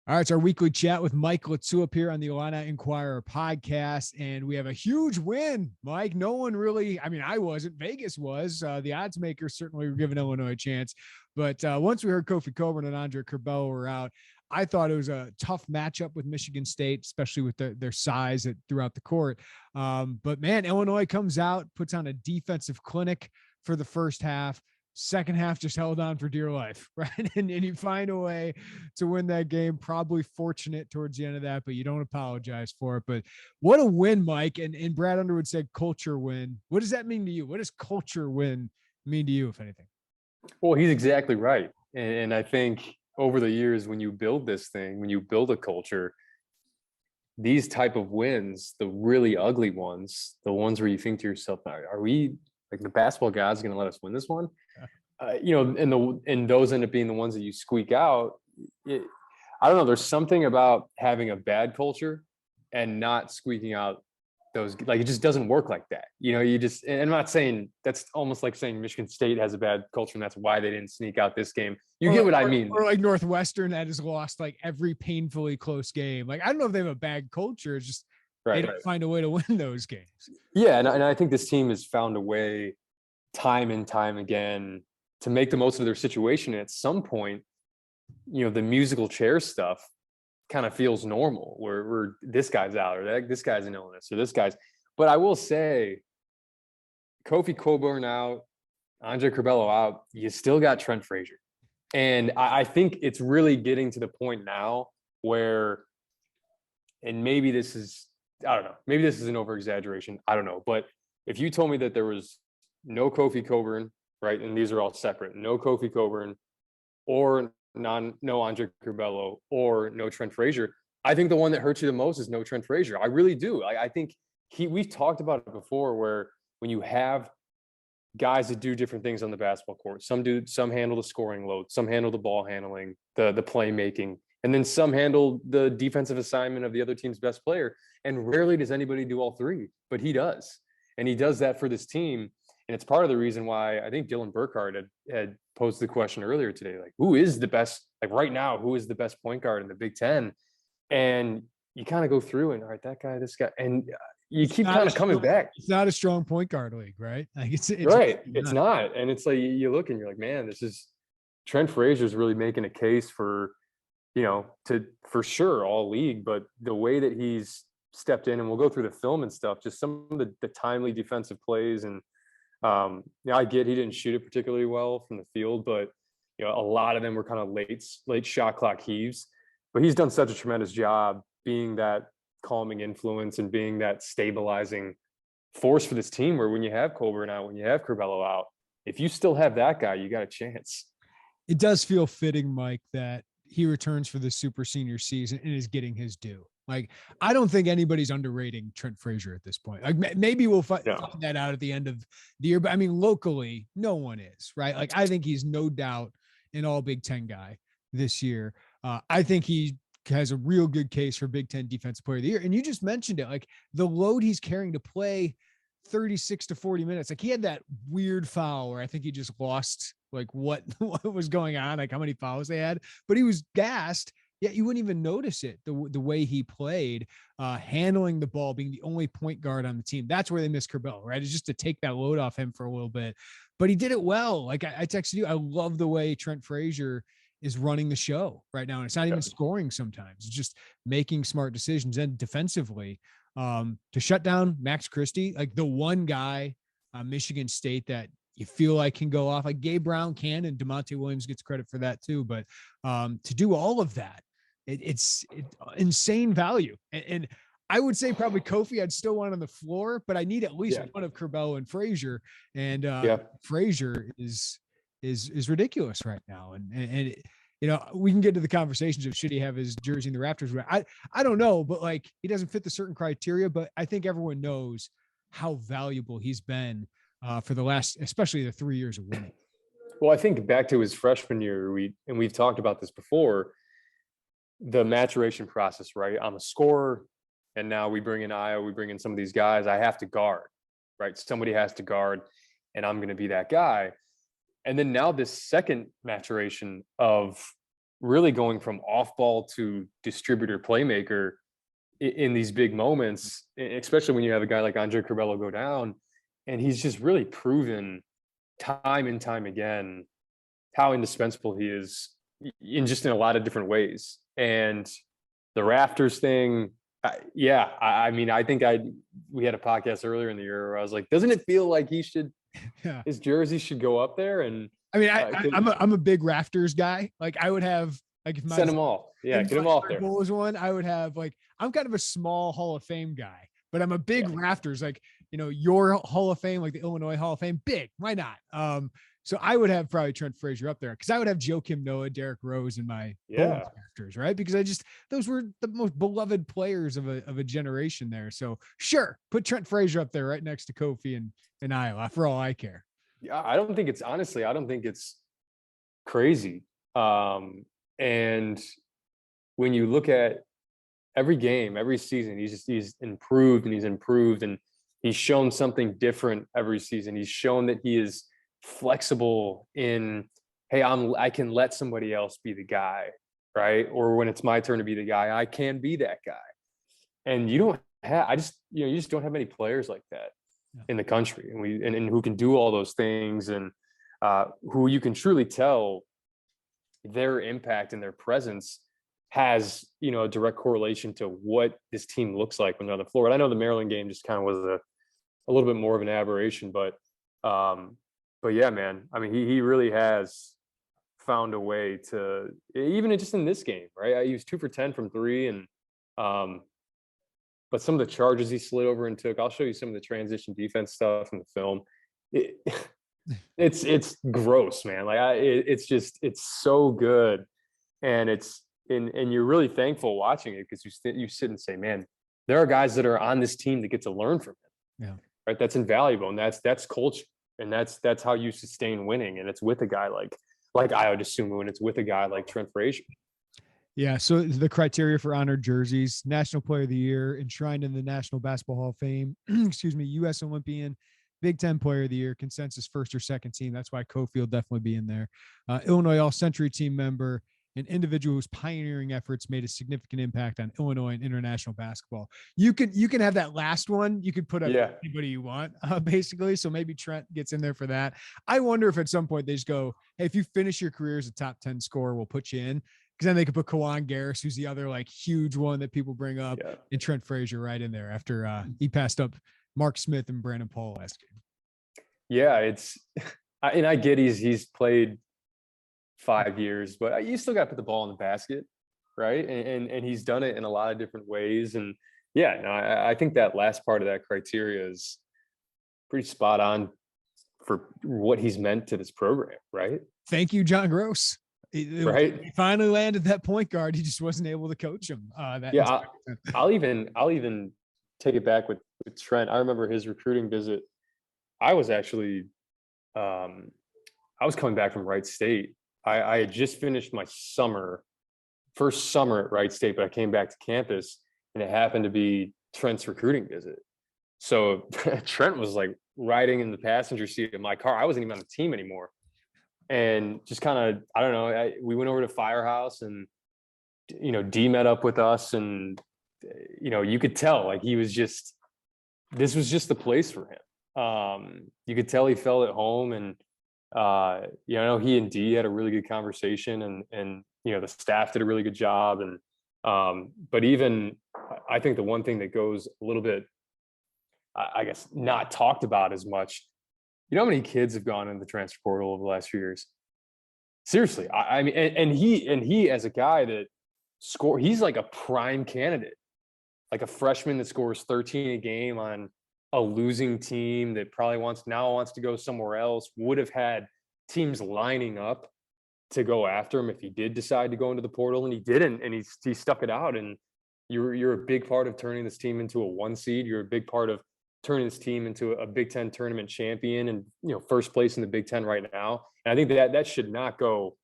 All right, it's our weekly chat with Mike LaTulip here on the Illini Inquirer podcast, and we have a huge win, Mike. No one really, I mean, I wasn't. Vegas was. The odds makers certainly were giving Illinois a chance. But once we heard Kofi Cockburn and Andre Curbelo were out, I thought it was a tough matchup with Michigan State, especially with their size throughout the court. But, man, Illinois comes out, puts on a defensive clinic for the first half. Second half just held on for dear life, right? And you find a way to win that game. Probably fortunate towards the end of that, but you don't apologize for it. But what a win, Mike. And Brad Underwood said culture win. What does that mean to you? What does culture win mean to you, if anything? Well, he's exactly right. And I think over the years, when you build this thing, when you build a culture, these type of wins, the really ugly ones, the ones where you think to yourself, are we like the basketball guys going to let us win this one? And those end up being the ones that you squeak out. I don't know. There's something about having a bad culture and not squeaking out those, like, it just doesn't work like that. And I'm not saying that's almost like saying Michigan State has a bad culture and that's why they didn't sneak out this game. You get what I mean? Or like Northwestern that has lost like every painfully close game. Like, I don't know if they have a bad culture. It's just they don't find a way to win those games. Yeah. And I think this team has found a way time and time again to make the most of their situation. And at some point, the musical chair stuff kind of feels normal where this guy's out or this guy's an illness or this guy's. But I will say, Kofi Cockburn out, Andre Curbelo out, you still got Trent Frazier. And I think it's really getting to the point now where, and maybe this is, I don't know, maybe this is an over-exaggeration, I don't know. But if you told me that there was no Kofi Cockburn, right, and these are all separate, no Kofi Cockburn or no Andre Curbelo or no Trent Frazier, I think the one that hurts you the most is no Trent Frazier. I really do. I think we've talked about it before, where when you have guys that do different things on the basketball court, some handle the scoring load, some handle the ball handling, the playmaking, and then some handle the defensive assignment of the other team's best player. And rarely does anybody do all three, but he does. And he does that for this team. And it's part of the reason why I think Dylan Burkhardt had posed the question earlier today, like, who is the best, like right now, who is the best point guard in the Big Ten? And you kind of go through and, all right, that guy, this guy, and you keep kind of coming back. It's not a strong point guard league, right? Like it's right. It's not. And it's like, you look and you're like, man, this is Trent Frazier's really making a case for, for sure all league, but the way that he's stepped in, and we'll go through the film and stuff, just some of the timely defensive plays. And I get he didn't shoot it particularly well from the field, but a lot of them were kind of late shot clock heaves. But he's done such a tremendous job being that calming influence and being that stabilizing force for this team, where when you have Cockburn out, when you have Curbelo out, if you still have that guy, you got a chance. It does feel fitting, Mike, that he returns for the super senior season and is getting his due. Like, I don't think anybody's underrating Trent Frazier at this point. Like, maybe we'll find that out at the end of the year. But I mean, locally, no one is, right? Like, I think he's no doubt an all Big Ten guy this year. I think he has a real good case for Big Ten Defensive Player of the Year. And you just mentioned it, like the load he's carrying to play 36 to 40 minutes. Like, he had that weird foul where I think he just lost like what was going on, like how many fouls they had, but he was gassed. Yet you wouldn't even notice it, the way he played, handling the ball, being the only point guard on the team. That's where they miss Curbelo, right? It's just to take that load off him for a little bit. But he did it well. Like I texted you, I love the way Trent Frazier is running the show right now. And it's not even scoring sometimes. It's just making smart decisions. And defensively, to shut down Max Christie, like the one guy on Michigan State that you feel like can go off, like Gabe Brown can, and DeMonte Williams gets credit for that too. But to do all of that, it's insane value. And I would say probably Kofi I'd still want on the floor, but I need at least one of Curbelo and Frazier. And Frazier is ridiculous right now. And we can get to the conversations of should he have his jersey in the Rafters. I don't know, but like he doesn't fit the certain criteria, but I think everyone knows how valuable he's been for the last, especially the 3 years of winning. Well, I think back to his freshman year, we've talked about this before, the maturation process, right? I'm a scorer, and now we bring in Io, we bring in some of these guys. I have to guard, right? Somebody has to guard, and I'm going to be that guy. And then now this second maturation of really going from off ball to distributor playmaker in these big moments, especially when you have a guy like Andre Curbelo go down, and he's just really proven time and time again how indispensable he is in a lot of different ways. And the Rafters thing, I mean, I think we had a podcast earlier in the year where I was like, doesn't it feel like his jersey should go up there? And I mean, I'm a big Rafters guy. Like I would have, like if my send them all. Yeah, get them off there. Was one, I would have like, I'm kind of a small Hall of Fame guy, but I'm a big Rafters, like, your Hall of Fame, like the Illinois Hall of Fame, big. Why not? So I would have probably Trent Frazier up there because I would have Joakim Noah, Derrick Rose in my Rafters, right? Because those were the most beloved players of a generation there. So sure, put Trent Frazier up there right next to Kofi and Iowa for all I care. Yeah, I don't think it's crazy. And when you look at every game, every season, he's improved and he's shown something different every season. He's shown that he is flexible in, hey, I can let somebody else be the guy, right? Or when it's my turn to be the guy, I can be that guy. And you just don't have many players like that in the country, and who can do all those things, and who you can truly tell their impact and their presence has, a direct correlation to what this team looks like when they're on the floor. And I know the Maryland game just kind of was a little bit more of an aberration, but yeah, man, I mean, he really has found a way to, even just in this game, right? He was 2 for 10 from 3, and but some of the charges he slid over and took, I'll show you some of the transition defense stuff in the film. It's gross, man. Like it's so good, and you're really thankful watching it because you sit and say, man, there are guys that are on this team that get to learn from him. Yeah, right. That's invaluable, and that's culture, and that's how you sustain winning. And it's with a guy like Ayo Dosunmu, and it's with a guy like Trent Frazier. Yeah. So the criteria for honored jerseys: National Player of the Year, enshrined in the National Basketball Hall of Fame, U.S. Olympian, Big Ten Player of the Year, consensus first or second team. That's why Kofi will definitely be in there. Illinois All-Century team member, an individual whose pioneering efforts made a significant impact on Illinois and international basketball. You can have that last one. You could put up anybody you want, basically. So maybe Trent gets in there for that. I wonder if at some point they just go, hey, if you finish your career as a top 10 scorer, we'll put you in. Because then they could put Kawan Garris, who's the other like huge one that people bring up, and Trent Frazier right in there after he passed up Mark Smith and Brandon Paul last game. Yeah, I get he's played 5 years, but you still got to put the ball in the basket, right? And he's done it in a lot of different ways. And I think that last part of that criteria is pretty spot on for what he's meant to this program, right? Thank you, John Gross. Right. He finally landed that point guard. He just wasn't able to coach him. I'll even take it back with Trent. I remember his recruiting visit. I was actually, I was coming back from Wright State. I had just finished my first summer at Wright State, but I came back to campus, and it happened to be Trent's recruiting visit. So Trent was like riding in the passenger seat of my car. I wasn't even on the team anymore. And just kind of, I don't know, we went over to Firehouse, and, D met up with us, and, you could tell like this was just the place for him. You could tell he felt at home, and, he and D had a really good conversation, and the staff did a really good job. And, but even, I think the one thing that goes a little bit, I guess, not talked about as much, you know how many kids have gone in the transfer portal over the last few years? Seriously. I mean, and he as a guy that he's like a prime candidate, like a freshman that scores 13 a game on a losing team that probably wants to go somewhere else, would have had teams lining up to go after him if he did decide to go into the portal, and he didn't, and he stuck it out. And you're a big part of turning this team into a 1 seed. You're a big part of turning this team into a Big Ten tournament champion, and first place in the Big Ten right now. And I think that should not go,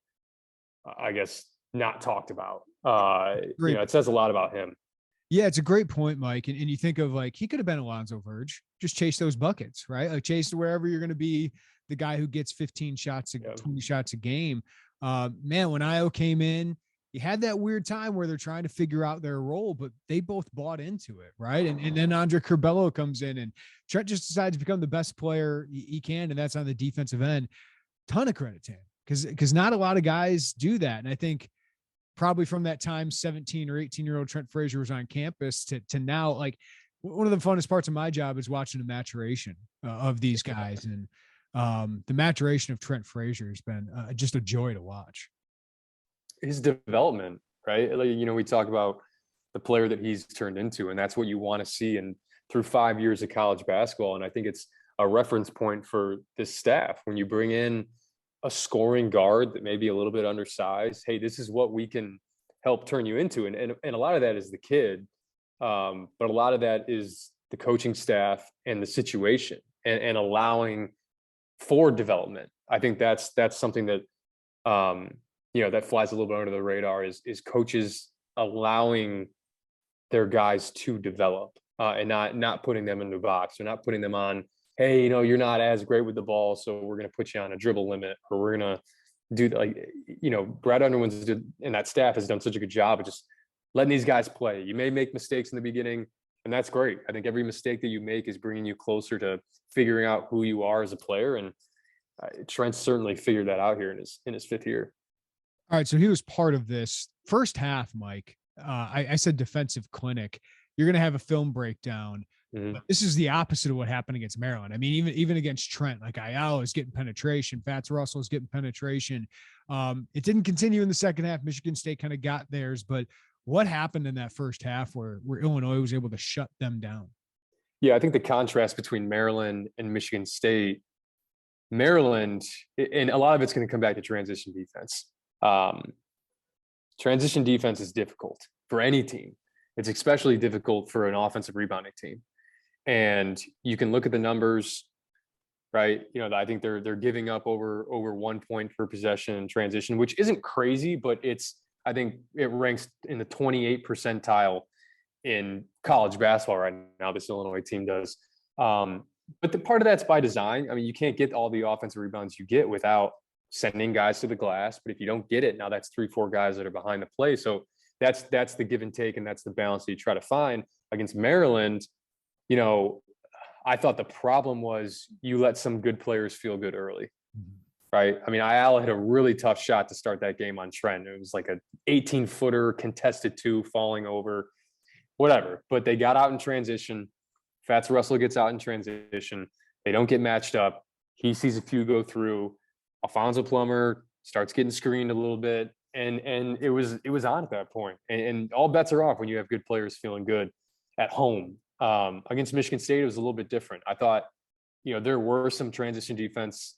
I guess, not talked about. It says a lot about him. Yeah, it's a great point, Mike. And you think of like, he could have been Alonzo Verge, just chase those buckets, right? Like chase wherever you're going to be the guy who gets 15 shots, 20 shots a game. Man, when Ayo came in, you had that weird time where they're trying to figure out their role, but they both bought into it. Right. And then Andre Curbelo comes in and Trent just decides to become the best player he can. And that's on the defensive end. Ton of credit to him because not a lot of guys do that. And I think probably from that time, 17 or 18-year-old Trent Frazier was on campus to now, like, one of the funnest parts of my job is watching the maturation of these guys. And the maturation of Trent Frazier has been just a joy to watch. His development, right? Like, we talk about the player that he's turned into, and that's what you want to see. And through 5 years of college basketball, and I think it's a reference point for this staff when you bring in a scoring guard that may be a little bit undersized. Hey, this is what we can help turn you into. And a lot of that is the kid. But a lot of that is the coaching staff and the situation and allowing for development. I think that's something that, that flies a little bit under the radar is coaches allowing their guys to develop and not putting them in the box or not putting them on, hey, you're not as great with the ball, so we're going to put you on a dribble limit, or we're going to do Brad Underwood's and that staff has done such a good job of just letting these guys play. You may make mistakes in the beginning, and that's great. I think every mistake that you make is bringing you closer to figuring out who you are as a player. And Trent certainly figured that out here in his fifth year. All right. So he was part of this first half, Mike. I said defensive clinic. You're going to have a film breakdown. Mm-hmm. But this is the opposite of what happened against Maryland. I mean, even against Trent, like Ayala is getting penetration. Fats Russell is getting penetration. It didn't continue in the second half. Michigan State kind of got theirs, but what happened in that first half where Illinois was able to shut them down? Yeah, I think the contrast between Maryland and Michigan State, Maryland, and a lot of it's going to come back to transition defense. Transition defense is difficult for any team. It's especially difficult for an offensive rebounding team. And you can look at the numbers, right? I think they're giving up over 1 point per possession in transition, which isn't crazy, but I think it ranks in the 28th percentile in college basketball right now. This Illinois team does. But the part of that's by design. I mean, you can't get all the offensive rebounds you get without sending guys to the glass. But if you don't get it, now that's 3-4 guys that are behind the play. So that's the give and take, and that's the balance that you try to find. Against Maryland, I thought the problem was you let some good players feel good early, right? I mean, Ayala hit a really tough shot to start that game on Trent. It was like a 18-footer contested 2 falling over, whatever. But they got out in transition. Fats Russell gets out in transition. They don't get matched up. He sees a few go through. Alfonso Plummer starts getting screened a little bit. And it was on at that point. And all bets are off when you have good players feeling good at home. Against Michigan State, it was a little bit different. I thought, there were some transition defense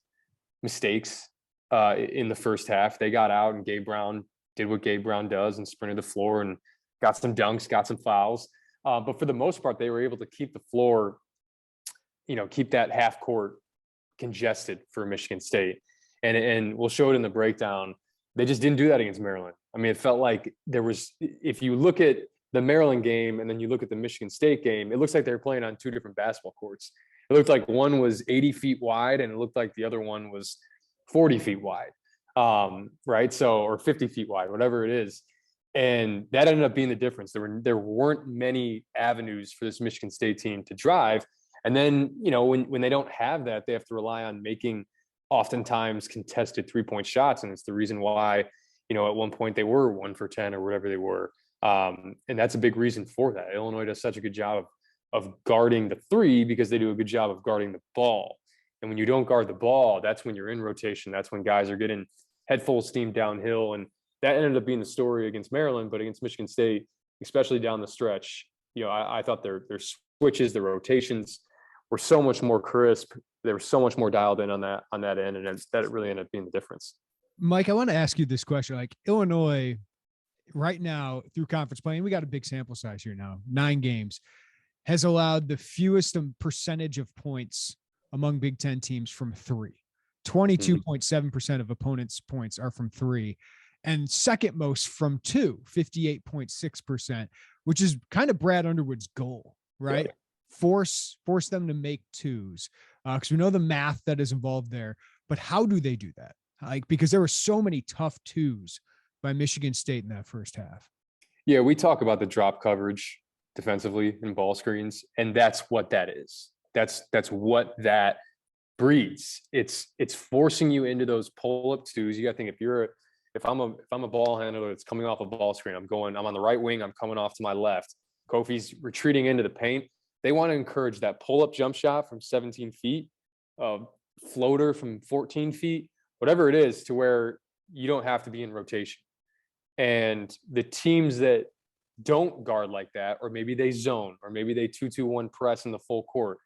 mistakes in the first half. They got out and Gabe Brown did what Gabe Brown does and sprinted the floor and got some dunks, got some fouls. But for the most part, they were able to keep the floor, keep that half court congested for Michigan State. And we'll show it in the breakdown. They just didn't do that against Maryland. I mean, it felt like there was, if you look at the Maryland game and then you look at the Michigan State game, it looks like they were playing on 2 different basketball courts. It looked like one was 80 feet wide and it looked like the other one was 40 feet wide, right? So, or 50 feet wide, whatever it is. And that ended up being the difference. There weren't many avenues for this Michigan State team to drive. And then, when they don't have that, they have to rely on making oftentimes contested 3-point shots. And it's the reason why, at one point they were 1 for 10 or whatever they were. And that's a big reason for that. Illinois does such a good job of guarding the 3 because they do a good job of guarding the ball. And when you don't guard the ball, that's when you're in rotation. That's when guys are getting head full of steam downhill. And that ended up being the story against Maryland, but against Michigan State, especially down the stretch, I thought their switches, their rotations were so much more crisp. They were so much more dialed in on that end, and that really ended up being the difference. Mike, I want to ask you this question. Like, Illinois right now through conference play, and we got a big sample size here now, 9 games, has allowed the fewest percentage of points among Big Ten teams from 3. 22.7% of opponents' points are from 3. And second most from 2, 58.6%, which is kind of Brad Underwood's goal, right? Yeah. Force them to make 2s, because we know the math that is involved there. But how do they do that? Like, because there were so many tough 2s by Michigan State in that first half. Yeah, we talk about the drop coverage defensively in ball screens, and that's what that is. That's what that breeds. It's forcing you into those pull-up twos. You got to think, if I'm a ball handler that's coming off a ball screen, I'm on the right wing, I'm coming off to my left. Kofi's retreating into the paint. They want to encourage that pull-up jump shot from 17 feet, floater from 14 feet, whatever it is, to where you don't have to be in rotation. And the teams that don't guard like that, or maybe they zone, or maybe they 2-2-1 press in the full court,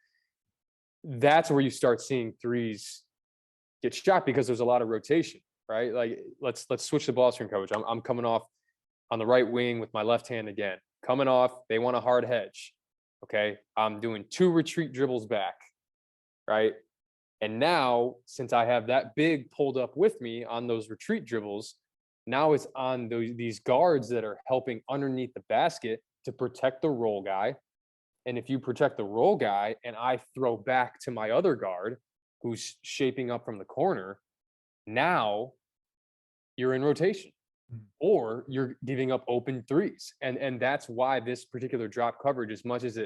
that's where you start seeing threes get shot because there's a lot of rotation, right? Like let's switch the ball screen coverage. I'm coming off on the right wing with my left hand again. Coming off, they want a hard hedge. Okay, I'm doing 2 retreat dribbles back, right? And now, since I have that big pulled up with me on those retreat dribbles, now it's on these guards that are helping underneath the basket to protect the roll guy. And if you protect the roll guy and I throw back to my other guard who's shaping up from the corner, now you're in rotation or you're giving up open threes. And that's why this particular drop coverage, as much as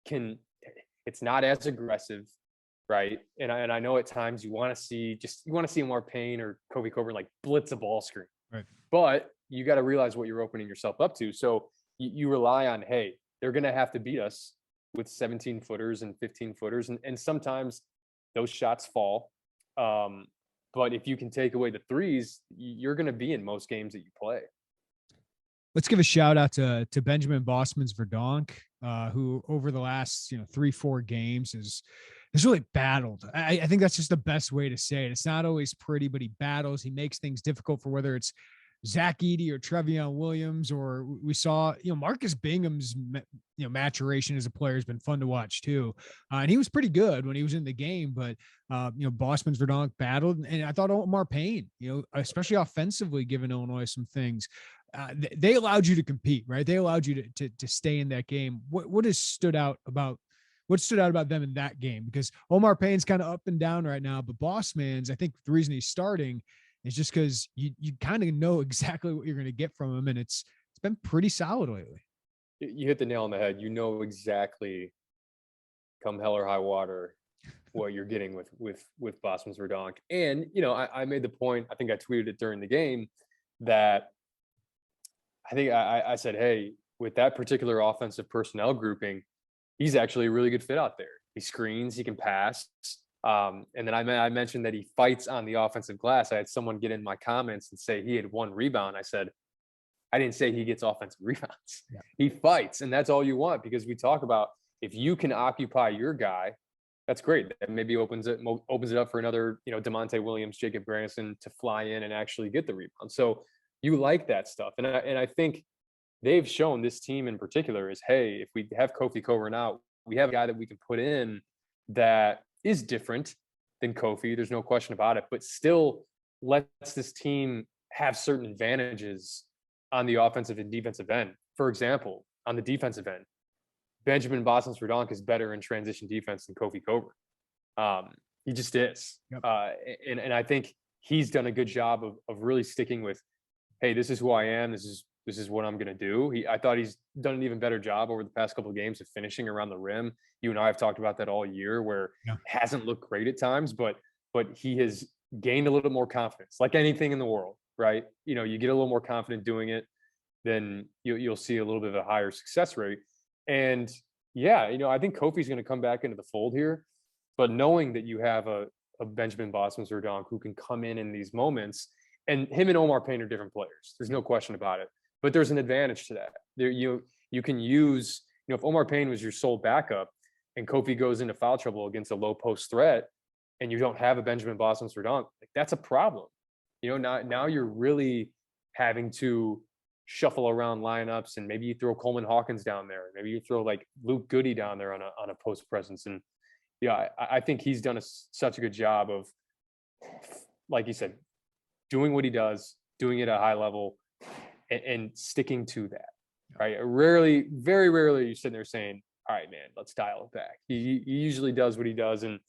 it's not as aggressive, right? And I know at times you want to see Omar Payne or Kofi Cockburn like blitz a ball screen. Right. But you got to realize what you're opening yourself up to. So you rely on, hey, they're going to have to beat us with 17 footers and 15 footers. And sometimes those shots fall. But if you can take away the threes, you're going to be in most games that you play. Let's give a shout out to Benjamin Bosmans-Verdonk, who over the last 3-4 games has really battled. I think that's just the best way to say it. It's not always pretty, but he battles. He makes things difficult for whether it's Zach Edey or Trevion Williams, or we saw, Marcus Bingham's, maturation as a player has been fun to watch too. And he was pretty good when he was in the game, but, Bosmans-Verdonk battled. And I thought Omar Payne, especially offensively, giving Illinois some things, they allowed you to compete, right? They allowed you to stay in that game. What stood out about them in that game? Because Omar Payne's kind of up and down right now, but Bosmans, I think the reason he's starting is just because you kind of know exactly what you're going to get from him, and it's been pretty solid lately. You hit the nail on the head. You know exactly, come hell or high water, what you're getting with Bosmans-Verdonk. And I made the point. I think I tweeted it during the game that I think I said, hey, with that particular offensive personnel grouping, he's actually a really good fit out there. He screens, he can pass. And then I mentioned that he fights on the offensive glass. I had someone get in my comments and say he had 1 rebound. I said, I didn't say he gets offensive rebounds. Yeah. He fights, and that's all you want, because we talk about if you can occupy your guy, that's great. That maybe opens it up for another, DeMonte Williams, Jacob Grandison to fly in and actually get the rebound. So you like that stuff. And I think they've shown, this team in particular, is, hey, if we have Kofi Cockburn out, we have a guy that we can put in that is different than Kofi. There's no question about it, but still lets this team have certain advantages on the offensive and defensive end. For example, on the defensive end, Benjamin Bosmans-Verdonk is better in transition defense than Kofi Cockburn. He just is. Yep. And I think he's done a good job of really sticking with, hey, this is who I am. This is what I'm going to do. I thought he's done an even better job over the past couple of games of finishing around the rim. You and I have talked about that all year, where it hasn't looked great at times, but he has gained a little more confidence, like anything in the world, right? You get a little more confident doing it, then you'll see a little bit of a higher success rate. And I think Kofi's going to come back into the fold here, but knowing that you have a Benjamin Bosmans-Verdonk who can come in these moments, and him and Omar Payne are different players. There's no question about it. But there's an advantage to that. There, you can use, if Omar Payne was your sole backup and Kofi goes into foul trouble against a low post threat, and you don't have a Benjamin Bosmans-Verdonk, that's a problem. Now you're really having to shuffle around lineups, and maybe you throw Coleman Hawkins down there. Maybe you throw like Luke Goode down there on a post presence. And I think he's done such a good job of, like you said, doing what he does, doing it at a high level, and sticking to that, right? Very rarely you're sitting there saying, all right, man, let's dial it back. He usually does what he does, and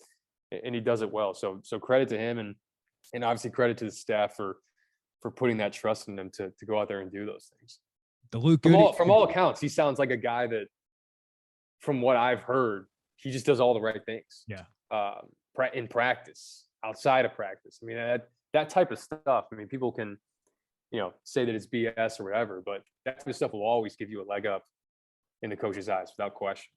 he does it well. So credit to him, and obviously credit to the staff for putting that trust in him to go out there and do those things. The Luke Goode, from all accounts, he sounds like a guy that, from what I've heard, he just does all the right things. Yeah. In practice, outside of practice. I mean, that type of stuff. I mean, people can, say that it's BS or whatever, but that type of stuff will always give you a leg up in the coach's eyes without question.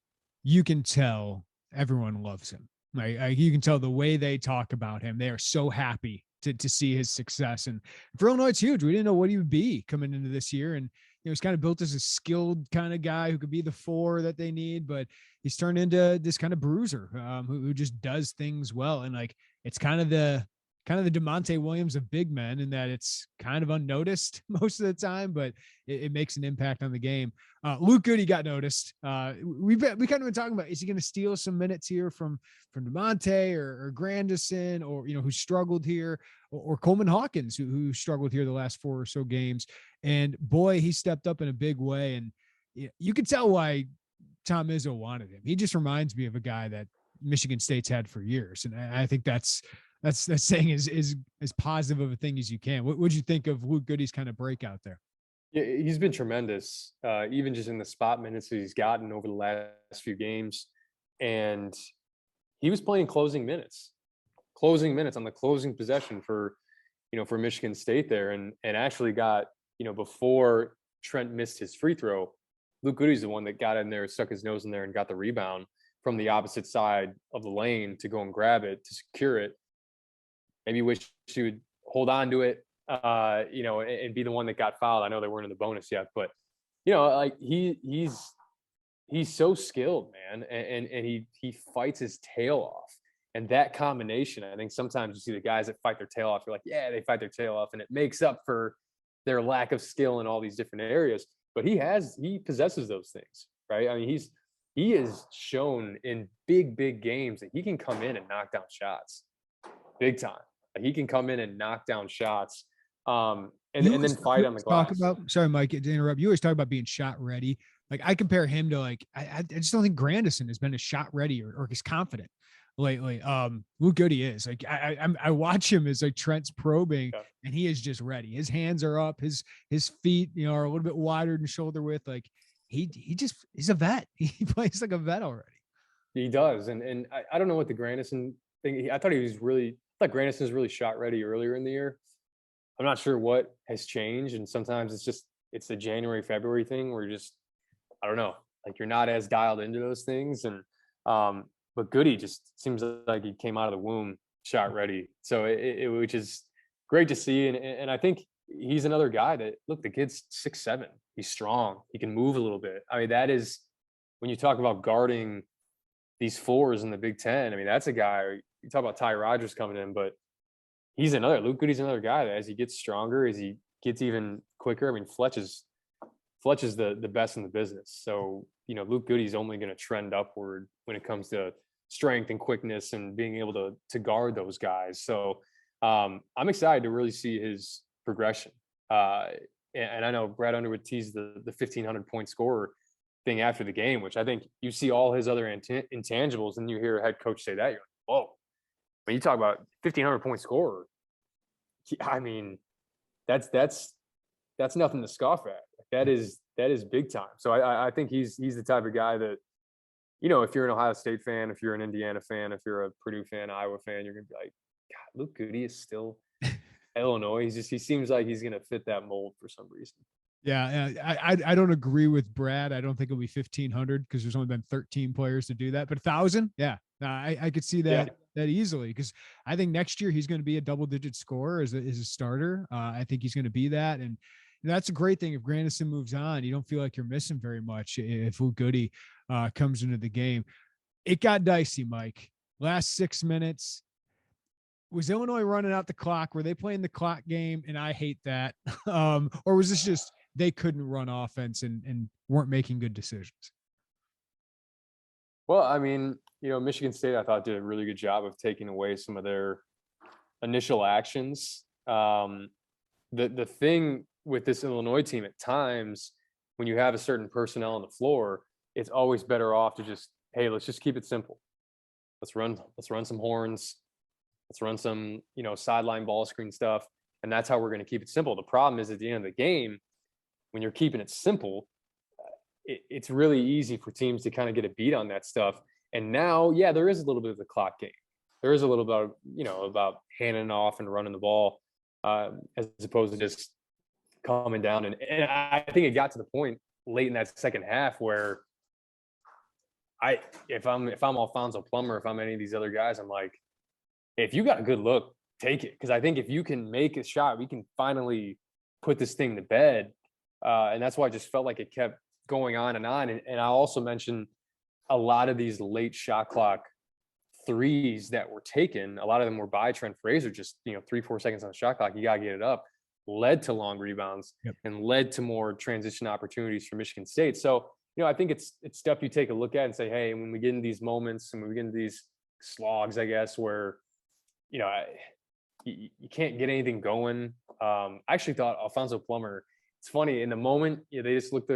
You can tell everyone loves him. Like you can tell the way they talk about him. They are so happy to see his success. And for Illinois, it's huge. We didn't know what he would be coming into this year. And he's kind of built as a skilled kind of guy who could be the 4 that they need, but he's turned into this kind of bruiser who just does things well. And like, it's kind of the DeMonte Williams of big men, in that it's kind of unnoticed most of the time, but it makes an impact on the game. Luke Goode got noticed. We kind of been talking about, is he going to steal some minutes here from DeMonte or Grandison, or, who struggled here, or Coleman Hawkins, who struggled here the last 4 or so games. And boy, he stepped up in a big way. And you could tell why Tom Izzo wanted him. He just reminds me of a guy that Michigan State's had for years. And I think that's saying is as positive of a thing as you can. What would you think of Luke Goode's kind of breakout there? Yeah, he's been tremendous, even just in the spot minutes that he's gotten over the last few games. And he was playing closing minutes on the closing possession for Michigan State there, and actually got, before Trent missed his free throw, Luke Goode's the one that got in there, stuck his nose in there, and got the rebound from the opposite side of the lane to go and grab it, to secure it. Maybe wish she would hold on to it, and be the one that got fouled. I know they weren't in the bonus yet, but like he's so skilled, man, and he fights his tail off. And that combination, I think sometimes you see the guys that fight their tail off, you're like, yeah, they fight their tail off, and it makes up for their lack of skill in all these different areas. But he possesses those things, right? I mean, he is shown in big games that he can come in and knock down shots big time. He can come in and knock down shots, and then fight on the glass. Sorry, Mike, to interrupt. You always talk about being shot ready. Like, I compare him to, like, I just don't think Grandison has been as shot ready or as confident lately. Luke Goode is. Like, I watch him as like Trent's probing, and he is just ready. His hands are up, his feet, are a little bit wider than shoulder width. Like, he's a vet. He plays like a vet already. He does, and I don't know what the Grandison thing. I thought Grandison was really shot ready earlier in the year. I'm not sure what has changed, and sometimes it's the January, February thing where you're just, I don't know, like you're not as dialed into those things. And but Goode just seems like he came out of the womb shot ready. So which is great to see, and I think he's another guy that, look, the kid's 6'7". He's strong. He can move a little bit. I mean, that is, when you talk about guarding these 4s in the Big Ten, I mean, that's a guy. You talk about Ty Rodgers coming in, but Luke Goode's another guy that, as he gets stronger, as he gets even quicker. I mean, Fletch is the best in the business. So, Luke Goode's only going to trend upward when it comes to strength and quickness and being able to guard those guys. So I'm excited to really see his progression. And I know Brad Underwood teased the 1,500 point scorer thing after the game, which I think you see all his other intangibles, and you hear a head coach say that, you're like, whoa. When you talk about 1,500 point scorer, I mean, that's nothing to scoff at. That is big time. So I think he's the type of guy that, if you're an Ohio State fan, if you're an Indiana fan, if you're a Purdue fan, Iowa fan, you're gonna be like, God, Luke Goode is still Illinois. He seems like he's gonna fit that mold for some reason. Yeah, I don't agree with Brad. I don't think it'll be 1,500 because there's only been 13 players to do that. But 1,000, yeah, I could see that easily, because I think next year he's going to be a double-digit scorer as a starter. I think he's going to be that, and that's a great thing. If Grandison moves on, you don't feel like you're missing very much if Luke Goode comes into the game. It got dicey, Mike. Last 6 minutes. Was Illinois running out the clock? Were they playing the clock game? And I hate that. Or was this just they couldn't run offense and weren't making good decisions? Well, I mean, Michigan State, I thought, did a really good job of taking away some of their initial actions. The thing with this Illinois team, at times, when you have a certain personnel on the floor, it's always better off to just, hey, let's just keep it simple. Let's run some horns. Let's run some, sideline ball screen stuff. and that's how we're going to keep it simple. The problem is at the end of the game, when you're keeping it simple, it's really easy for teams to kind of get a beat on that stuff. And now, yeah, there is a little bit of the clock game. There is a little bit, about handing off and running the ball, as opposed to just coming down. And I think it got to the point late in that second half where if I'm Alfonso Plummer, if I'm any of these other guys, I'm like, if you got a good look, take it. Because I think if you can make a shot, we can finally put this thing to bed. And that's why I just felt like it kept going on. And I also mentioned a lot of these late shot clock threes that were taken. A lot of them were by Trent Frazier, just 3-4 seconds on the shot clock. You got to get it up. Led to long rebounds and led to more transition opportunities for Michigan State. So, I think it's stuff you take a look at and say, hey, when we get in these moments and we get into these slogs, I guess, where, you can't get anything going. I actually thought Alfonso Plummer, it's funny, in the moment, they just looked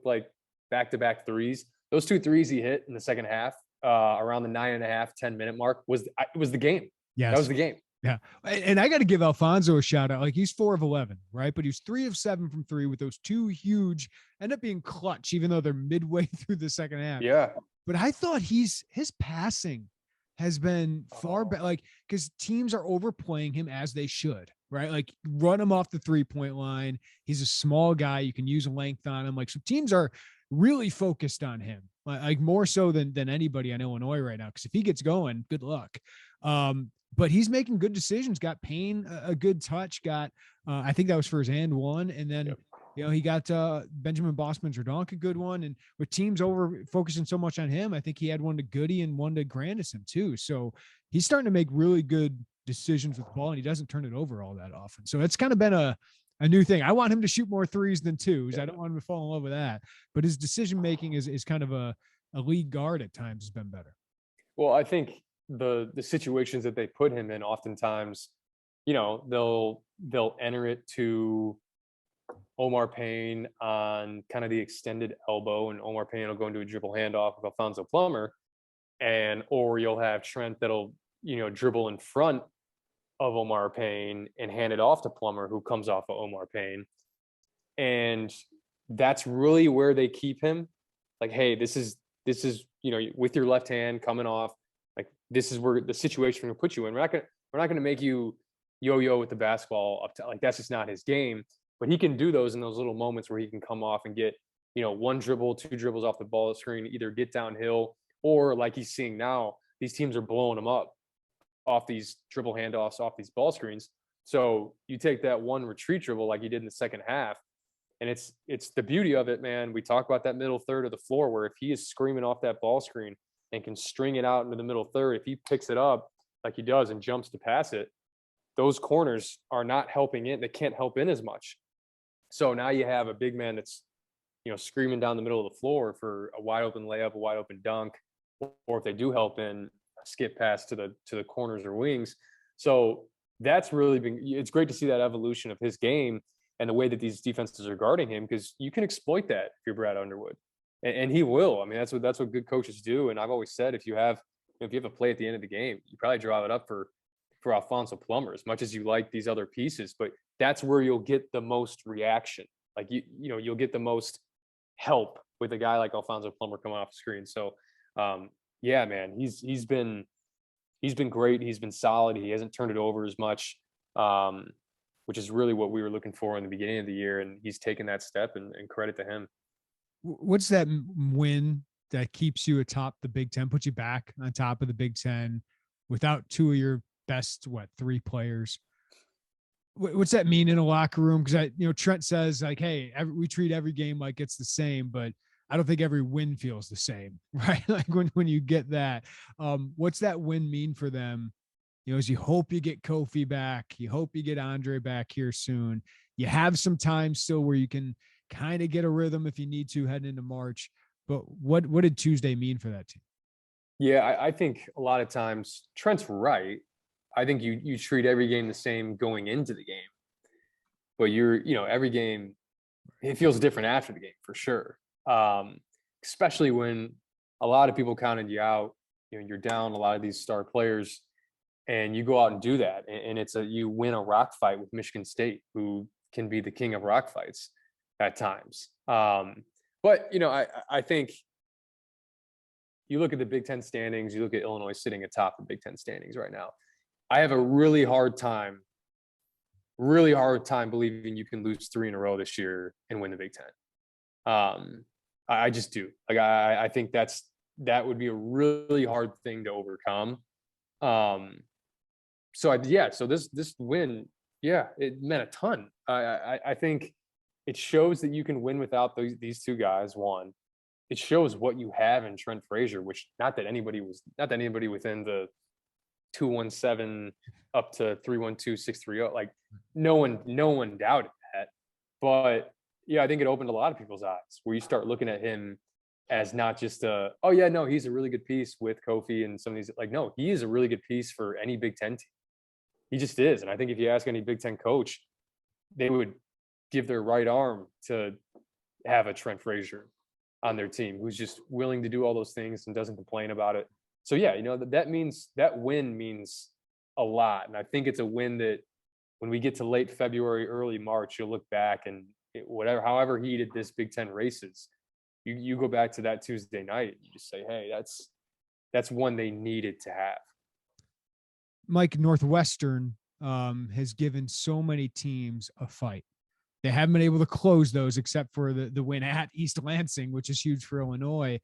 like back-to-back threes. Those 2 threes he hit in the second half, around the 9.5, 10-minute mark was the game. Yes. That was the game. Yeah. And I got to give Alfonso a shout out. Like, he's 4 of 11, right? But he's 3 of 7 from 3 with those 2 huge, end up being clutch, even though they're midway through the second half. Yeah. But I thought his passing has been far better, like, because teams are overplaying him as they should, right? Like, run him off the 3-point line. He's a small guy. You can use length on him. Like, so teams are really focused on him, like more so than anybody in Illinois right now. Because if he gets going, good luck. But he's making good decisions. Got Payne a good touch. Got I think that was for his and one, and then he got Benjamin Bosmans-Verdonk a good one. And with teams over focusing so much on him, I think he had one to Goode and one to Grandison too. So he's starting to make really good decisions with the ball, and he doesn't turn it over all that often. So it's kind of been a new thing. I want him to shoot more threes than twos. I don't want him to fall in love with that. But his decision making is kind of a lead guard at times has been better. Well, I think the situations that they put him in, oftentimes, they'll enter it to Omar Payne on kind of the extended elbow, and Omar Payne will go into a dribble handoff of Alfonso Plummer, or you'll have Trent that'll dribble in front of Omar Payne and hand it off to Plummer, who comes off of Omar Payne. And that's really where they keep him. Like, hey, this is with your left hand coming off. Like, this is where the situation will put you in. We're not gonna make you yo-yo with the basketball up to, like, that's just not his game. But he can do those in those little moments where he can come off and get 1 dribble, 2 dribbles off the ball screen, either get downhill, or like he's seeing now, these teams are blowing him up off these dribble handoffs, off these ball screens. So you take that 1 retreat dribble like you did in the second half, and it's the beauty of it, man. We talk about that middle third of the floor, where if he is screaming off that ball screen and can string it out into the middle third, if he picks it up like he does and jumps to pass it, those corners are not helping in. They can't help in as much. So now you have a big man that's, screaming down the middle of the floor for a wide open layup, a wide open dunk, or if they do help in, a skip pass to the corners or wings. So that's really it's great to see that evolution of his game and the way that these defenses are guarding him, because you can exploit that if you're Brad Underwood, and he will. I mean, that's what good coaches do. And I've always said, if you have a play at the end of the game, you probably draw it up for Alfonso Plummer, as much as you like these other pieces, but that's where you'll get the most reaction. Like, you'll get the most help with a guy like Alfonso Plummer coming off the screen. So, yeah, man, he's been great. He's been solid. He hasn't turned it over as much, which is really what we were looking for in the beginning of the year. And he's taken that step, and credit to him. What's that win that keeps you atop the Big Ten, puts you back on top of the Big Ten without 2 of your best, 3 players? What's that mean in a locker room? Because Trent says, like, hey, we treat every game like it's the same, but I don't think every win feels the same, right? Like, when you get that, what's that win mean for them? As you hope you get Kofi back, you hope you get Andre back here soon. You have some time still where you can kind of get a rhythm if you need to heading into March. But what did Tuesday mean for that team? Yeah, I think a lot of times Trent's right. I think you treat every game the same going into the game, but every game, it feels different after the game for sure. Especially when a lot of people counted you out, you're down a lot of these star players, and you go out and do that, and you win a rock fight with Michigan State, who can be the king of rock fights at times. But I think you look at the Big Ten standings, you look at Illinois sitting atop the Big Ten standings right now. I have a really hard time believing you can lose 3 in a row this year and win the Big Ten. I just do. Like, I think that would be a really hard thing to overcome. So this win, it meant a ton. I think it shows that you can win without these two guys. One, it shows what you have in Trent Frazier, which not that anybody within the 217 up to 312 630, like no one doubted that. But I think it opened a lot of people's eyes, where you start looking at him as not just he's a really good piece with Kofi and some of these, like, no, he is a really good piece for any Big Ten team. He just is. And I think if you ask any Big Ten coach, they would give their right arm to have a Trent Frazier on their team who's just willing to do all those things and doesn't complain about it. So that win means a lot. And I think it's a win that when we get to late February, early March, you'll look back and however heated this Big Ten race is, you go back to that Tuesday night, you just say, hey, that's one they needed to have. Mike, Northwestern has given so many teams a fight. They haven't been able to close those except for the win at East Lansing, which is huge for Illinois.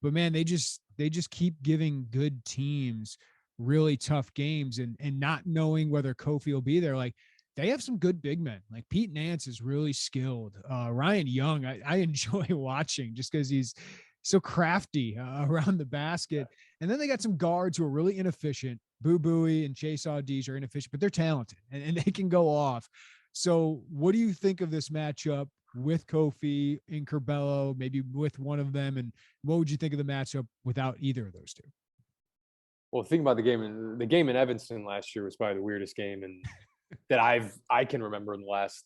But man, they just keep giving good teams really tough games, and not knowing whether Kofi will be there. Like, they have some good big men. Like, Pete Nance is really skilled. Ryan Young, I enjoy watching just because he's so crafty around the basket. And then they got some guards who are really inefficient. Boo Buie and Chase Audies are inefficient, but they're talented and they can go off. So what do you think of this matchup with Kofi and Curbelo, maybe with one of them? And what would you think of the matchup without either of those two? Well, think about the game in Evanston last year was probably the weirdest game that I can remember in the last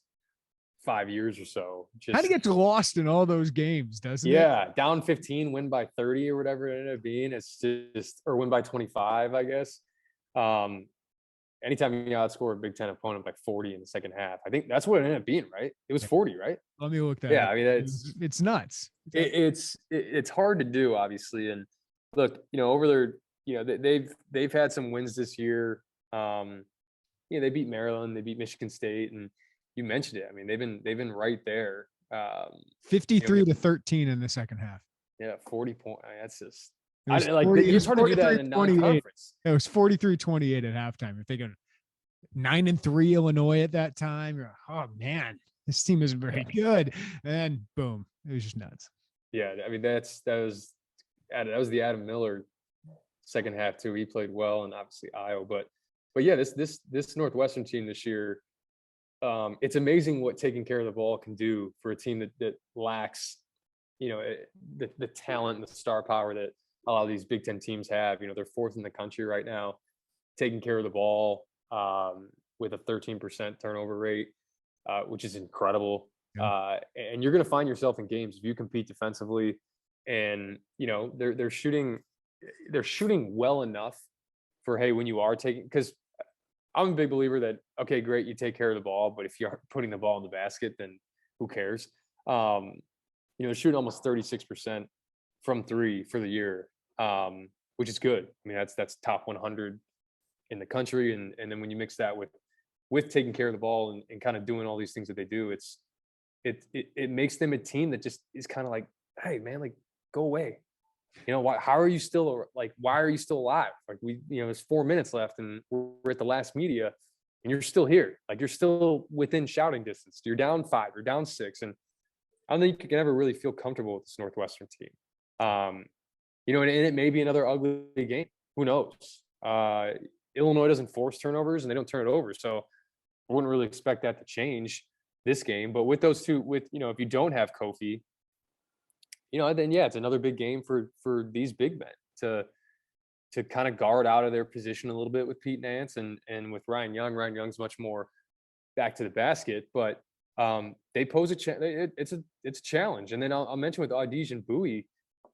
5 years or so. Kind of gets lost in all those games, doesn't it? Yeah, down 15, win by 30 or whatever it ended up being. It's just, or win by 25, I guess. Anytime you outscore a Big Ten opponent by 40 in the second half, I think that's what it ended up being, right? It was 40, right? Let me look that. Yeah, up. I mean, it's nuts. It's hard to do, obviously. And look, over there, they've had some wins this year. They beat Maryland, they beat Michigan State, and you mentioned it. I mean, they've been right there. 53-13 in the second half. Yeah, 40 points. That's just it's hard to do that in a non-conference. It was 43-28 at halftime. You're thinking 9-3 Illinois at that time. You're like, oh man, this team isn't very good. And boom, it was just nuts. Yeah, I mean that was the Adam Miller second half too. He played well, and obviously Io, but yeah, this Northwestern team this year, it's amazing what taking care of the ball can do for a team that lacks, the talent and the star power that a lot of these Big Ten teams have. They're fourth in the country right now, taking care of the ball with a 13% turnover rate, which is incredible. Yeah. And you're going to find yourself in games if you compete defensively, and they're shooting well enough for, hey, when you are taking, because I'm a big believer that, okay, great, you take care of the ball, but if you aren't putting the ball in the basket, then who cares? They're shooting almost 36% from three for the year, which is good. I mean, that's top 100 in the country. And then when you mix that with taking care of the ball and kind of doing all these things that they do, it makes them a team that just is kind of like, hey man, like, go away. Why are you still alive? Like, there's 4 minutes left and we're at the last media and you're still here. Like, you're still within shouting distance. You're down 5, you're down 6. And I don't think you can ever really feel comfortable with this Northwestern team. And it may be another ugly game. Who knows? Illinois doesn't force turnovers and they don't turn it over. So I wouldn't really expect that to change this game. But with those two, if you don't have Kofi, then yeah, it's another big game for these big men to kind of guard out of their position a little bit with Pete Nance and with Ryan Young. Ryan Young's much more back to the basket, but they pose it's a challenge. And then I'll mention with Audies and Buie,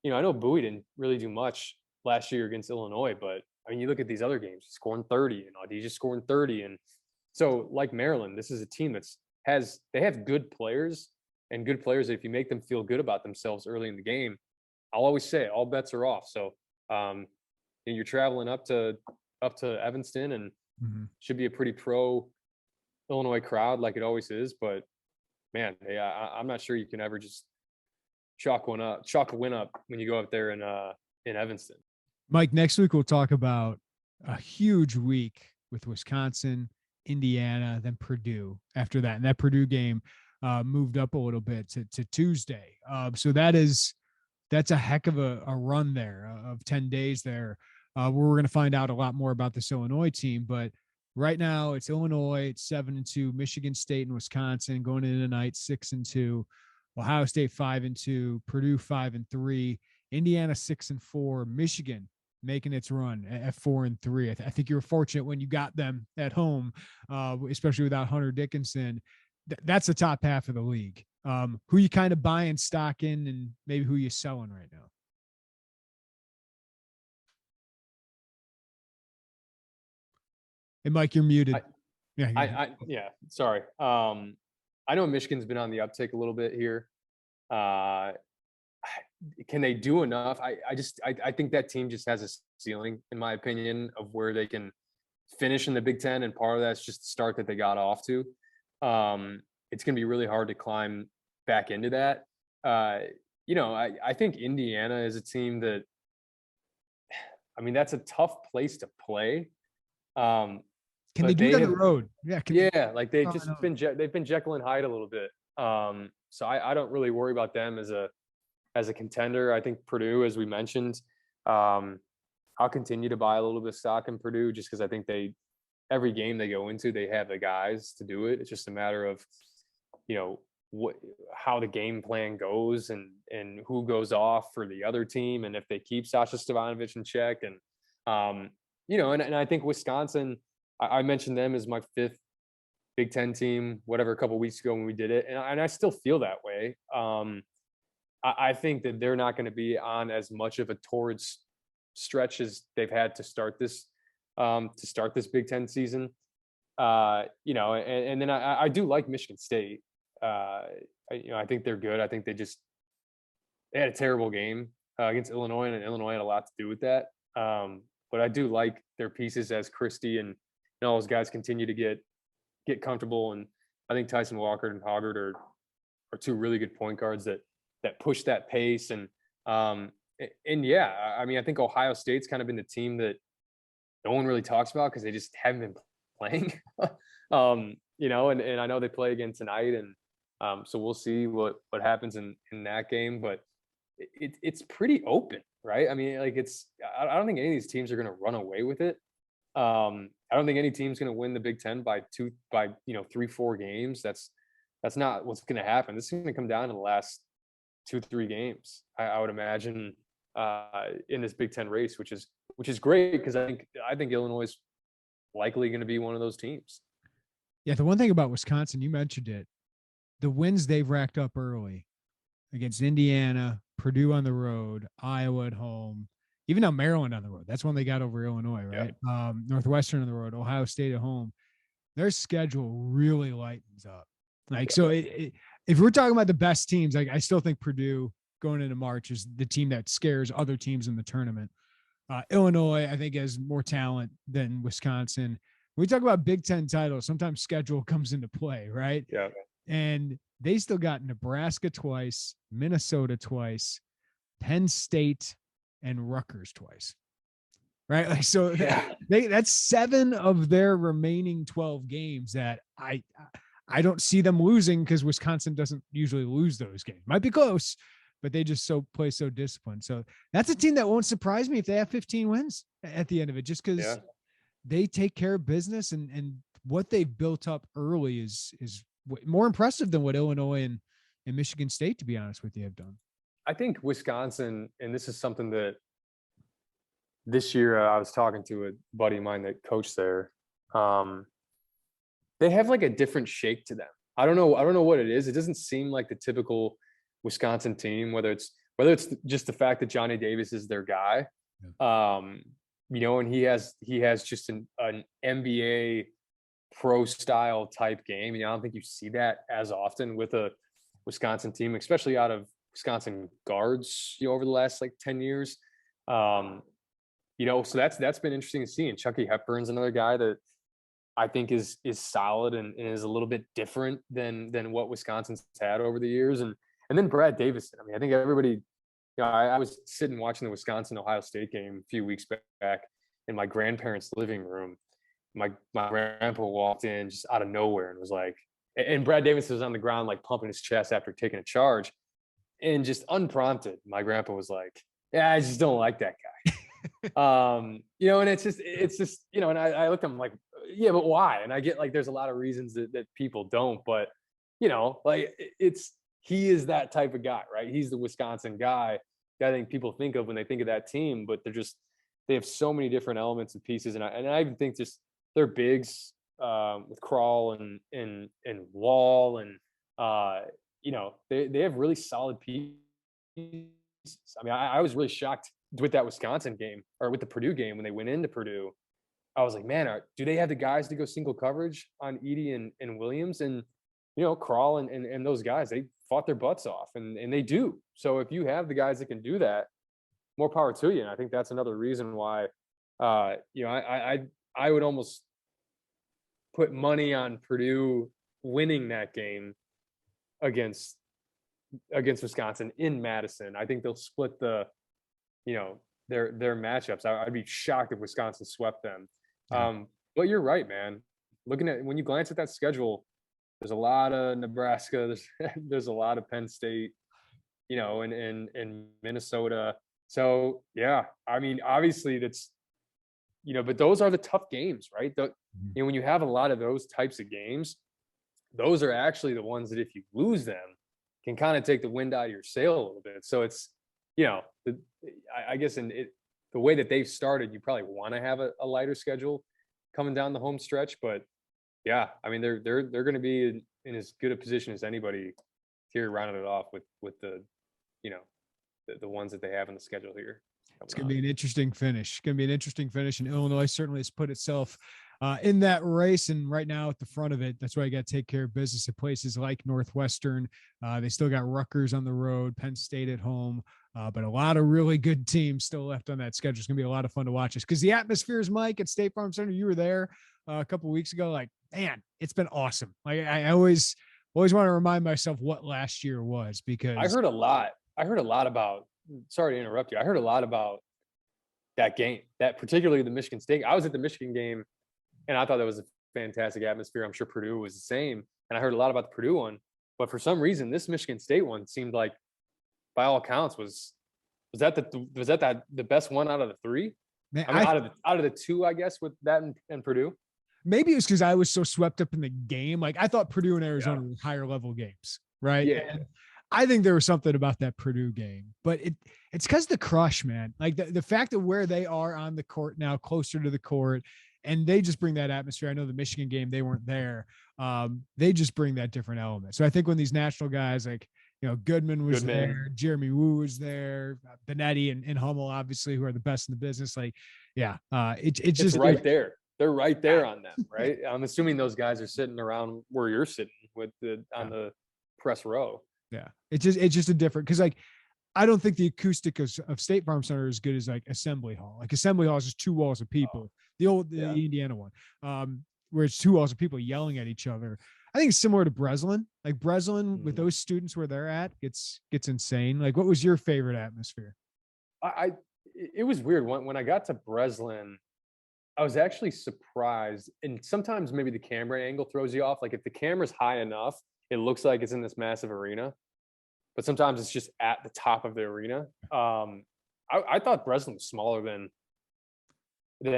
I know Buie didn't really do much last year against Illinois, but I mean, you look at these other games, scoring 30 and Audesia scoring 30. And so like Maryland, this is a team they have good players, and good players that if you make them feel good about themselves early in the game, I'll always say all bets are off. So you're traveling up to Evanston, and should be a pretty pro Illinois crowd like it always is. But man, I'm not sure you can ever just chalk a win up when you go up there in Evanston. Mike, next week we'll talk about a huge week with Wisconsin, Indiana, then Purdue after that. And that Purdue game moved up a little bit to Tuesday. So that's a heck of a run there of 10 days there. Where we're going to find out a lot more about this Illinois team. But right now it's Illinois, it's 7-2, Michigan State and Wisconsin going into tonight 6-2, Ohio State 5-2, Purdue 5-3, Indiana 6-4, Michigan making its run at 4-3. I think you were fortunate when you got them at home, especially without Hunter Dickinson. That's the top half of the league. Who you kind of buying stock in, and maybe who you selling right now? Hey, Mike, you're muted. Yeah. Sorry. I know Michigan's been on the uptick a little bit here. Can they do enough? I think that team just has a ceiling, in my opinion, of where they can finish in the Big Ten, and part of that's just the start that they got off to. It's going to be really hard to climb back into that. I think Indiana is a team that, I mean, that's a tough place to play. Can they do it on the road? Yeah. Like they've been Jekyll and Hyde a little bit. So I don't really worry about them as a contender. I think Purdue, as we mentioned, I'll continue to buy a little bit of stock in Purdue just because I think every game they go into, they have the guys to do it. It's just a matter of, how the game plan goes and who goes off for the other team, and if they keep Sasha Stevanovic in check. And and I think Wisconsin, I mentioned them as my 5th Big Ten team, whatever, a couple of weeks ago when we did it. And I still feel that way. I think that they're not going to be on as much of a torrid stretch as they've had to start this Big Ten season. And then I do like Michigan State. I think they're good. I think they had a terrible game against Illinois, and Illinois had a lot to do with that. But I do like their pieces as Christie and all those guys continue to get comfortable. And I think Tyson Walker and Hoggard are 2 really good point guards that push that pace. And yeah, I mean, I think Ohio State's kind of been the team that no one really talks about because they just haven't been playing. And I know they play again tonight, and so we'll see what happens in that game. But it's pretty open, right? I mean, like I don't think any of these teams are going to run away with it. I don't think any team's going to win the Big Ten by 3-4 games. That's not what's going to happen. This is going to come down to the last 2-3 games, I would imagine, in this Big Ten race, which is great because I think Illinois is likely going to be one of those teams. Yeah, the one thing about Wisconsin, you mentioned it, the wins they've racked up early against Indiana, Purdue on the road, Iowa at home, even now Maryland on the road. That's when they got over Illinois, right? Yeah. Northwestern on the road, Ohio State at home. Their schedule really lightens up. So if we're talking about the best teams, I still think Purdue going into March is the team that scares other teams in the tournament. Illinois, I think, has more talent than Wisconsin. When we talk about Big Ten titles, sometimes schedule comes into play, right? Yeah. And they still got Nebraska twice, Minnesota twice, Penn State, and Rutgers twice. Right. Like, so that's 7 of their remaining 12 games that I don't see them losing, because Wisconsin doesn't usually lose those games. Might be close, but they just play so disciplined. So that's a team that won't surprise me if they have 15 wins at the end of it, just because they take care of business, and what they've built up early is more impressive than what Illinois and Michigan State, to be honest with you, have done. I think Wisconsin, and this is something that this year I was talking to a buddy of mine that coached there. They have like a different shake to them. I don't know what it is. It doesn't seem like the typical Wisconsin team, whether it's just the fact that Johnny Davis is their guy. and he has just an NBA pro style type game. I don't think you see that as often with a Wisconsin team, especially out of Wisconsin guards, over the last like 10 years. So that's been interesting to see. And Chucky Hepburn's another guy that I think is solid and is a little bit different than what Wisconsin's had over the years. And then Brad Davison. I mean, I think everybody, I was sitting watching the Wisconsin-Ohio State game a few weeks back in my grandparents' living room. My grandpa walked in just out of nowhere and was like, and Brad Davison was on the ground, like pumping his chest after taking a charge. And just unprompted, my grandpa was like, yeah, I just don't like that guy. And it's just, and I looked at him like, yeah, but why? And I get like, there's a lot of reasons that people don't, but like he is that type of guy, right? He's the Wisconsin guy that I think people think of when they think of that team, but they have so many different elements and pieces. And I even think just their bigs with Crawl and Wall and, they have really solid pieces. I mean, I was really shocked with that Wisconsin game or with the Purdue game when they went into Purdue. I was like, man, do they have the guys to go single coverage on Edey and Williams? And, Crawl and those guys, they fought their butts off and they do. So if you have the guys that can do that, more power to you. And I think that's another reason why, I would almost put money on Purdue winning that game against Wisconsin in Madison. I think they'll split their matchups. I'd be shocked if Wisconsin swept them. But you're right, man. Looking at when you glance at that schedule, there's a lot of Nebraska. There's a lot of Penn State, and Minnesota. So yeah, I mean, obviously that's, but those are the tough games, right? When you have a lot of those types of games, those are actually the ones that if you lose them, can kind of take the wind out of your sail a little bit. So it's, I guess the way that they've started, you probably want to have a lighter schedule coming down the home stretch. But yeah, I mean, they're going to be in as good a position as anybody here, rounding it off with the, the ones that they have in the schedule here. It's going to be an interesting finish. And Illinois certainly has put itself in that race. And right now at the front of it, that's why you got to take care of business at places like Northwestern. They still got Rutgers on the road, Penn State at home, but a lot of really good teams still left on that schedule. It's going to be a lot of fun to watch this because the atmosphere is, Mike, at State Farm Center. You were there a couple of weeks ago. Like, man, it's been awesome. Like I always want to remind myself what last year was, because I heard a lot about, sorry to interrupt you. I heard a lot about that game, that particularly the Michigan State. I was at the Michigan game and I thought that was a fantastic atmosphere. I'm sure Purdue was the same. And I heard a lot about the Purdue one, but for some reason, this Michigan State one seemed like, by all accounts, was that the best one out of the three? Man, I mean, out of the two, I guess, with that and Purdue. Maybe it was because I was so swept up in the game. Like I thought Purdue and Arizona were higher level games, right? Yeah. And I think there was something about that Purdue game, but it's because the crush, man. Like the fact that where they are on the court now, closer to the court, and they just bring that atmosphere. I know the Michigan game, they weren't there. They just bring that different element. So I think when these national guys like, Goodman was there, Jeremy Wu was there, Benetti and Hummel, obviously, who are the best in the business. Like, yeah, it's just right there. They're right there on them, right? I'm assuming those guys are sitting around where you're sitting on the press row. Yeah, it's just a different, because like I don't think the acoustic of State Farm Center is as good as like Assembly Hall. Like Assembly Hall is just two walls of people. The Indiana one, where it's two walls of people yelling at each other. I think it's similar to Breslin. Like Breslin with those students where they're at gets insane. Like, what was your favorite atmosphere? It was weird when I got to Breslin. I was actually surprised, and sometimes maybe the camera angle throws you off. Like if the camera's high enough, it looks like it's in this massive arena, but sometimes it's just at the top of the arena. I thought Breslin was smaller than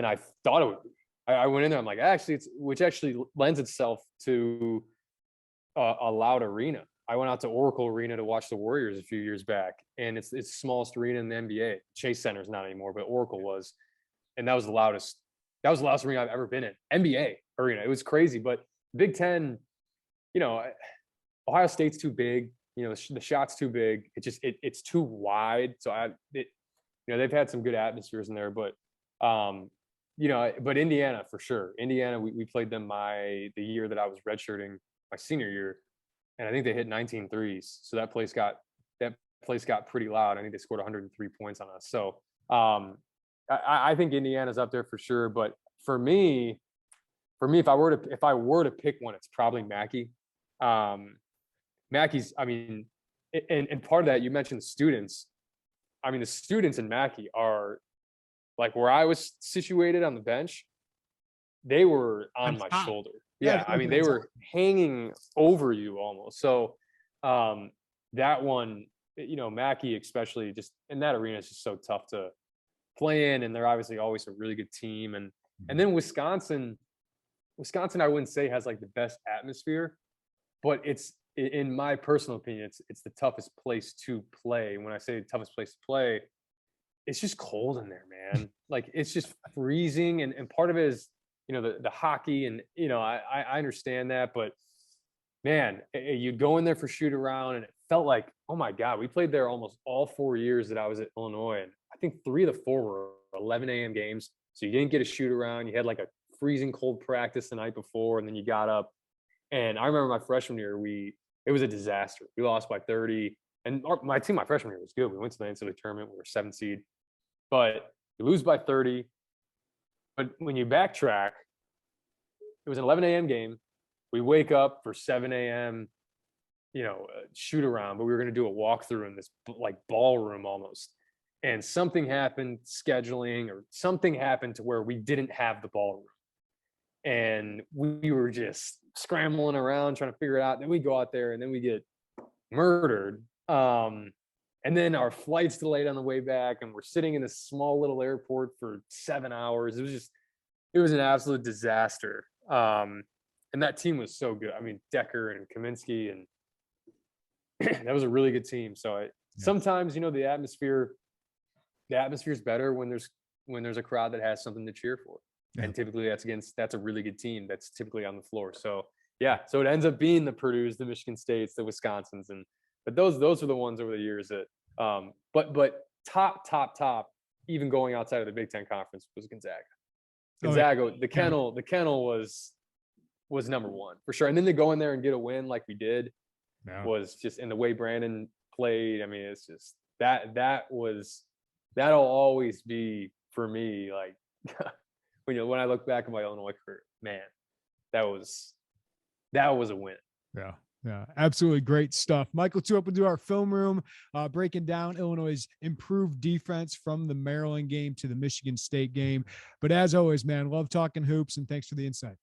I thought it would be. I went in there, I'm like, which actually lends itself to a loud arena. I went out to Oracle Arena to watch the Warriors a few years back, and it's the smallest arena in the NBA. Chase Center's not anymore, but Oracle was, and that was the loudest arena I've ever been in. NBA arena, it was crazy. But Big Ten, Ohio State's too big. The shot's too big. It's too wide. So they've had some good atmospheres in there, but But Indiana for sure. Indiana, we played them the year that I was redshirting my senior year, and I think they hit 19 threes. So that place got pretty loud. I think they scored 103 points on us. So I think Indiana's up there for sure. But for me, if I were to pick one, it's probably Mackey. Mackey's, I mean, and part of that, you mentioned students. I mean, the students in Mackey are like where I was situated on the bench. They were on my shoulder. Yeah, I mean, they were hanging over you almost. So that one, Mackey especially, just in that arena is just so tough to play in, and they're obviously always a really good team. And then Wisconsin, I wouldn't say has like the best atmosphere, but it's, in my personal opinion, it's the toughest place to play. When I say the toughest place to play, it's just cold in there, man. Like it's just freezing, and part of it is the hockey, and I understand that, but man, you'd go in there for shoot around, and it felt like, oh my God, we played there almost all 4 years that I was at Illinois, and I think 3 of the 4 were 11 a.m. games, so you didn't get a shoot around. You had like a freezing cold practice the night before, and then you got up. And I remember my freshman year, it was a disaster. We lost by 30, and my team my freshman year was good. We went to the NCAA tournament. We were 7th seed, but you lose by 30. But when you backtrack, it was an 11 a.m. game. We wake up for 7 a.m., shoot around, but we were going to do a walkthrough in this like ballroom almost. And something happened, scheduling, or something happened to where we didn't have the ballroom. And we were just scrambling around trying to figure it out. Then we go out there, and then we get murdered. And then our flight's delayed on the way back, and we're sitting in this small little airport for 7 hours. It was an absolute disaster. And that team was so good. I mean, Decker and Kaminsky, and that was a really good team. So sometimes, the atmosphere is better when there's a crowd that has something to cheer for. Yeah. And typically that's a really good team that's typically on the floor. So so it ends up being the Purdue's, the Michigan States, the Wisconsins, but those are the ones over the years that but top, even going outside of the Big Ten Conference, was Gonzaga. The kennel was number one for sure. And then to go in there and get a win like we did was just, in the way Brandon played. I mean, it's just that'll always be for me, like when I look back at my Illinois career, man, that was a win. Yeah, absolutely great stuff. Mike LaTulip will do our film room, breaking down Illinois' improved defense from the Maryland game to the Michigan State game. But as always, man, love talking hoops, and thanks for the insight.